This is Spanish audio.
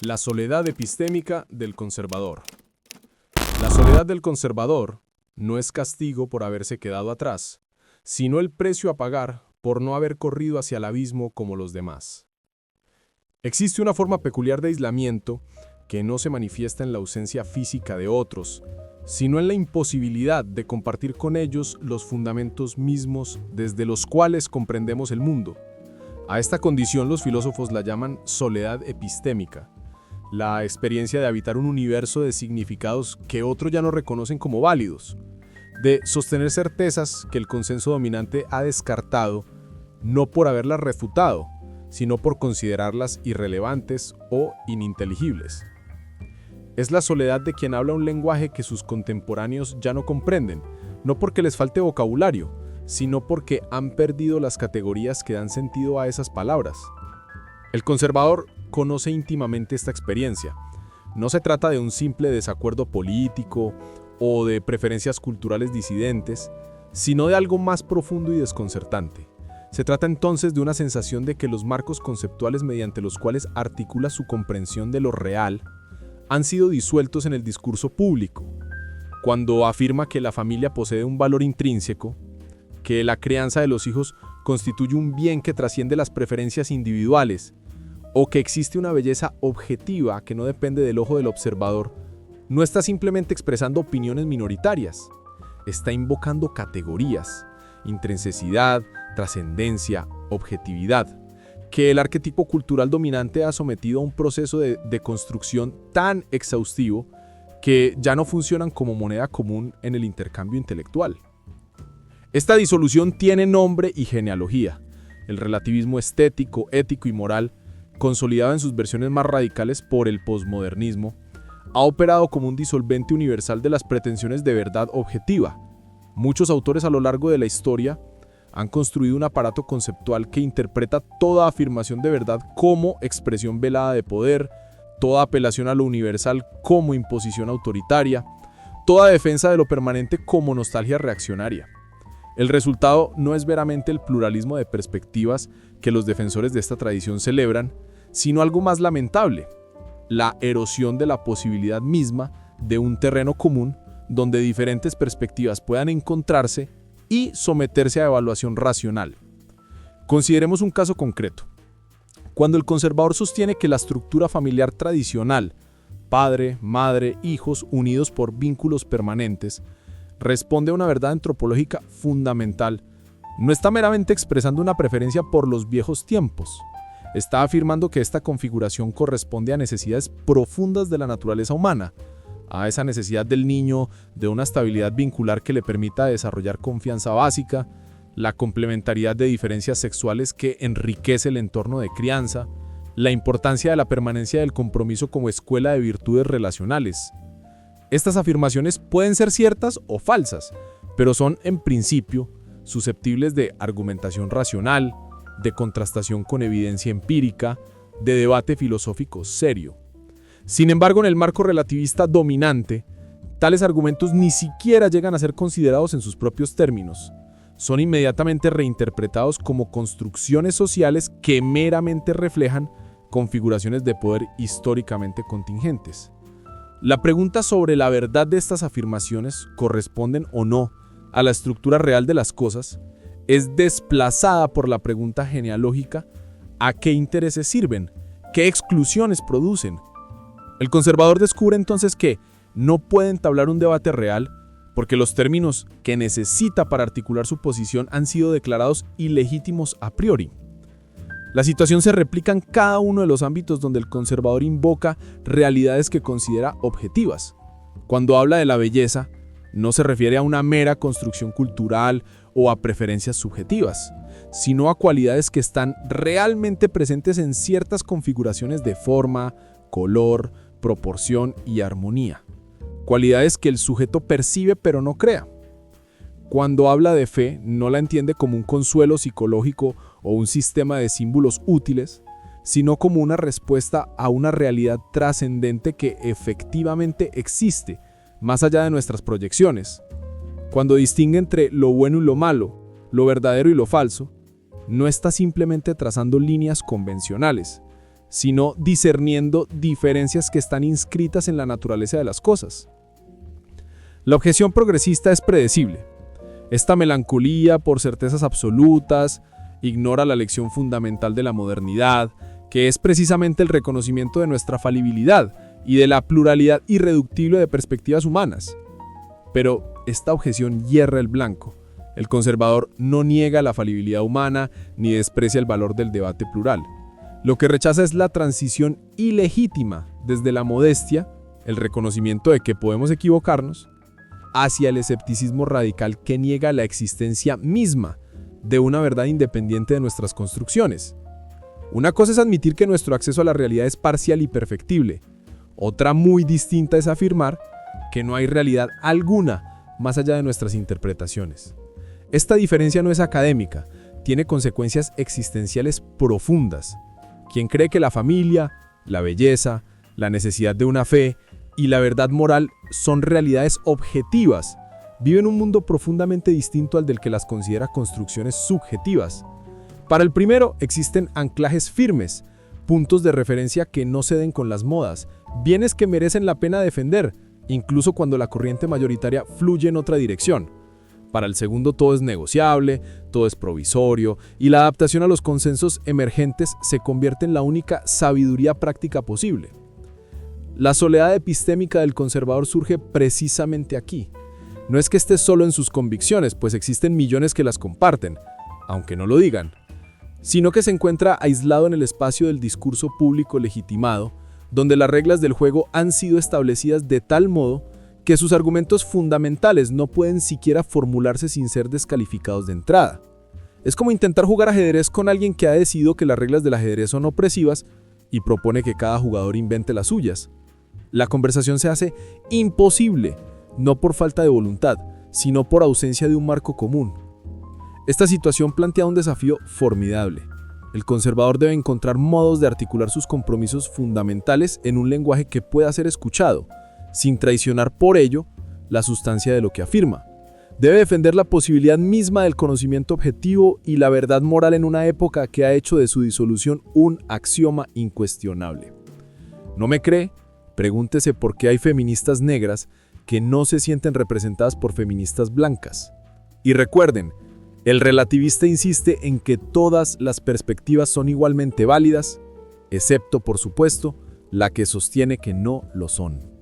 La soledad epistémica del conservador. La soledad del conservador no es castigo por haberse quedado atrás, sino el precio a pagar por no haber corrido hacia el abismo como los demás. Existe una forma peculiar de aislamiento que no se manifiesta en la ausencia física de otros, sino en la imposibilidad de compartir con ellos los fundamentos mismos desde los cuales comprendemos el mundo. A esta condición los filósofos la llaman soledad epistémica, la experiencia de habitar un universo de significados que otros ya no reconocen como válidos, de sostener certezas que el consenso dominante ha descartado, no por haberlas refutado, sino por considerarlas irrelevantes o ininteligibles. Es la soledad de quien habla un lenguaje que sus contemporáneos ya no comprenden, no porque les falte vocabulario, sino porque han perdido las categorías que dan sentido a esas palabras. El conservador conoce íntimamente esta experiencia. No se trata de un simple desacuerdo político o de preferencias culturales disidentes, sino de algo más profundo y desconcertante. Se trata entonces de una sensación de que los marcos conceptuales mediante los cuales articula su comprensión de lo real han sido disueltos en el discurso público, cuando afirma que la familia posee un valor intrínseco, que la crianza de los hijos constituye un bien que trasciende las preferencias individuales, o que existe una belleza objetiva que no depende del ojo del observador, no está simplemente expresando opiniones minoritarias, está invocando categorías, intrinsecidad, trascendencia, objetividad, que el arquetipo cultural dominante ha sometido a un proceso de deconstrucción tan exhaustivo que ya no funcionan como moneda común en el intercambio intelectual. Esta disolución tiene nombre y genealogía. El relativismo estético, ético y moral, consolidado en sus versiones más radicales por el posmodernismo, ha operado como un disolvente universal de las pretensiones de verdad objetiva. Muchos autores a lo largo de la historia han construido un aparato conceptual que interpreta toda afirmación de verdad como expresión velada de poder, toda apelación a lo universal como imposición autoritaria, toda defensa de lo permanente como nostalgia reaccionaria. El resultado no es veramente el pluralismo de perspectivas que los defensores de esta tradición celebran, sino algo más lamentable, la erosión de la posibilidad misma de un terreno común donde diferentes perspectivas puedan encontrarse y someterse a evaluación racional. Consideremos un caso concreto. Cuando el conservador sostiene que la estructura familiar tradicional, padre, madre, hijos unidos por vínculos permanentes, responde a una verdad antropológica fundamental, no está meramente expresando una preferencia por los viejos tiempos. Está afirmando que esta configuración corresponde a necesidades profundas de la naturaleza humana, a esa necesidad del niño de una estabilidad vincular que le permita desarrollar confianza básica, la complementariedad de diferencias sexuales que enriquece el entorno de crianza, la importancia de la permanencia del compromiso como escuela de virtudes relacionales. Estas afirmaciones pueden ser ciertas o falsas, pero son en principio susceptibles de argumentación racional, de contrastación con evidencia empírica, de debate filosófico serio. Sin embargo, en el marco relativista dominante, tales argumentos ni siquiera llegan a ser considerados en sus propios términos. Son inmediatamente reinterpretados como construcciones sociales que meramente reflejan configuraciones de poder históricamente contingentes. La pregunta sobre la verdad de estas afirmaciones, ¿corresponden o no a la estructura real de las cosas?, es desplazada por la pregunta genealógica: ¿a qué intereses sirven? ¿Qué exclusiones producen? El conservador descubre entonces que no puede entablar un debate real porque los términos que necesita para articular su posición han sido declarados ilegítimos a priori. La situación se replica en cada uno de los ámbitos donde el conservador invoca realidades que considera objetivas. Cuando habla de la belleza, no se refiere a una mera construcción cultural o a preferencias subjetivas, sino a cualidades que están realmente presentes en ciertas configuraciones de forma, color, proporción y armonía. Cualidades que el sujeto percibe pero no crea. Cuando habla de fe, no la entiende como un consuelo psicológico o un sistema de símbolos útiles, sino como una respuesta a una realidad trascendente que efectivamente existe, más allá de nuestras proyecciones. Cuando distingue entre lo bueno y lo malo, lo verdadero y lo falso, no está simplemente trazando líneas convencionales, sino discerniendo diferencias que están inscritas en la naturaleza de las cosas. La objeción progresista es predecible. Esta melancolía por certezas absolutas ignora la lección fundamental de la modernidad, que es precisamente el reconocimiento de nuestra falibilidad y de la pluralidad irreductible de perspectivas humanas. Pero esta objeción hierra el blanco. El conservador no niega la falibilidad humana ni desprecia el valor del debate plural. Lo que rechaza es la transición ilegítima desde la modestia, el reconocimiento de que podemos equivocarnos, hacia el escepticismo radical que niega la existencia misma de una verdad independiente de nuestras construcciones. Una cosa es admitir que nuestro acceso a la realidad es parcial y perfectible. Otra muy distinta es afirmar que no hay realidad alguna más allá de nuestras interpretaciones. Esta diferencia no es académica, tiene consecuencias existenciales profundas. Quien cree que la familia, la belleza, la necesidad de una fe y la verdad moral son realidades objetivas, vive en un mundo profundamente distinto al del que las considera construcciones subjetivas. Para el primero existen anclajes firmes, puntos de referencia que no ceden con las modas, bienes que merecen la pena defender, incluso cuando la corriente mayoritaria fluye en otra dirección. Para el segundo todo es negociable, todo es provisorio, y la adaptación a los consensos emergentes se convierte en la única sabiduría práctica posible. La soledad epistémica del conservador surge precisamente aquí. No es que esté solo en sus convicciones, pues existen millones que las comparten, aunque no lo digan, sino que se encuentra aislado en el espacio del discurso público legitimado, donde las reglas del juego han sido establecidas de tal modo que sus argumentos fundamentales no pueden siquiera formularse sin ser descalificados de entrada. Es como intentar jugar ajedrez con alguien que ha decidido que las reglas del ajedrez son opresivas y propone que cada jugador invente las suyas. La conversación se hace imposible, no por falta de voluntad, sino por ausencia de un marco común. Esta situación plantea un desafío formidable. El conservador debe encontrar modos de articular sus compromisos fundamentales en un lenguaje que pueda ser escuchado, sin traicionar por ello la sustancia de lo que afirma. Debe defender la posibilidad misma del conocimiento objetivo y la verdad moral en una época que ha hecho de su disolución un axioma incuestionable. ¿No me cree? Pregúntese por qué hay feministas negras que no se sienten representadas por feministas blancas. Y recuerden, el relativista insiste en que todas las perspectivas son igualmente válidas, excepto, por supuesto, la que sostiene que no lo son.